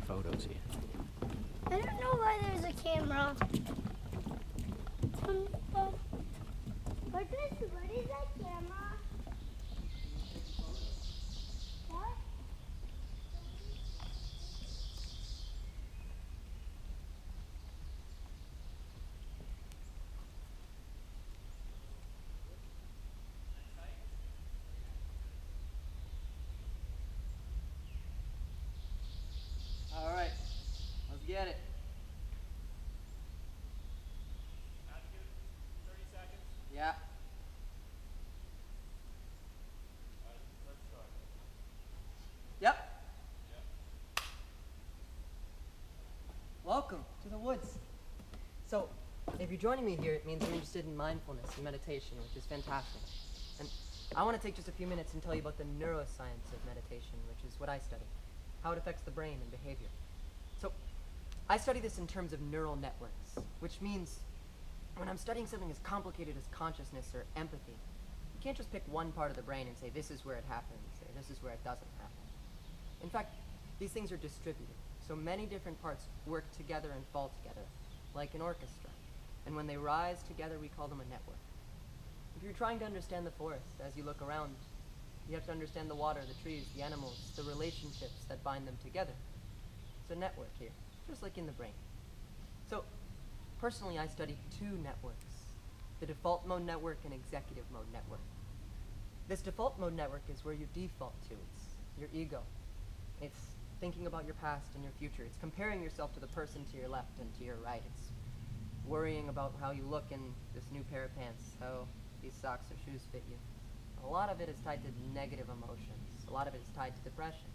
photos here. I don't know why there's a camera. What is that camera? What? All right, let's get it. Attitude, 30 seconds. Yeah. Let's start. Yep. Yeah. Welcome to the woods. So, if you're joining me here, it means you're interested in mindfulness and meditation, which is fantastic. And I want to take just a few minutes and tell you about the neuroscience of meditation, which is what I study, how it affects the brain and behavior. So, I study this in terms of neural networks, which means when I'm studying something as complicated as consciousness or empathy, you can't just pick one part of the brain and say this is where it happens or this is where it doesn't happen. In fact, these things are distributed. So many different parts work together and fall together, like an orchestra. And when they rise together, we call them a network. If you're trying to understand the forest as you look around, you have to understand the water, the trees, the animals, the relationships that bind them together. It's a network here, just like in the brain. So, personally, I study two networks, the default mode network and executive mode network. This default mode network is where you default to. It's your ego. It's thinking about your past and your future. It's comparing yourself to the person to your left and to your right. It's worrying about how you look in this new pair of pants, how these socks or shoes fit you. A lot of it is tied to negative emotions. A lot of it is tied to depression.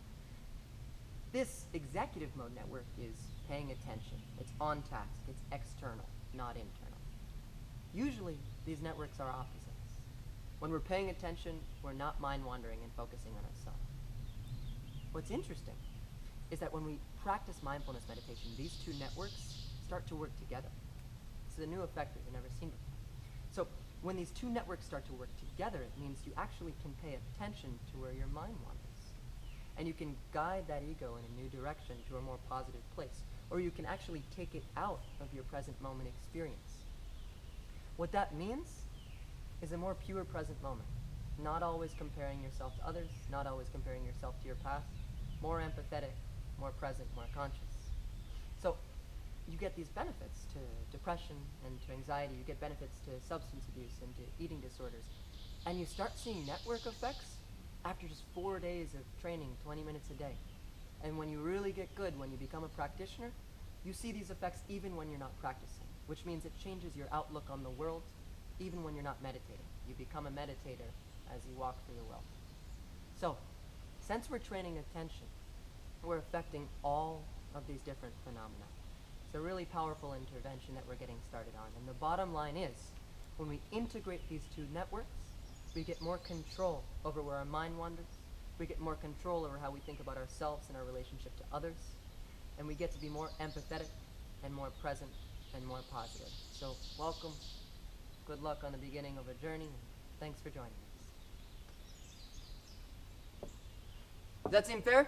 This executive mode network is paying attention. It's on task. It's external, not internal. Usually, these networks are opposites. When we're paying attention, we're not mind-wandering and focusing on ourselves. What's interesting is that when we practice mindfulness meditation, these two networks start to work together. It's a new effect that we've never seen before. So when these two networks start to work together, it means you actually can pay attention to where your mind wanders. And you can guide that ego in a new direction to a more positive place. Or you can actually take it out of your present moment experience. What that means is a more pure present moment. Not always comparing yourself to others, not always comparing yourself to your past. More empathetic, more present, more conscious. So you get these benefits to depression and to anxiety. You get benefits to substance abuse and to eating disorders. And you start seeing network effects after just 4 days of training, 20 minutes a day. And when you really get good, when you become a practitioner, you see these effects even when you're not practicing, which means it changes your outlook on the world even when you're not meditating. You become a meditator as you walk through the world. So, since we're training attention, we're affecting all of these different phenomena. It's a really powerful intervention that we're getting started on. And the bottom line is, when we integrate these two networks, we get more control over where our mind wanders. We get more control over how we think about ourselves and our relationship to others. And we get to be more empathetic and more present and more positive. So welcome. Good luck on the beginning of a journey. And thanks for joining us. Does that seem fair?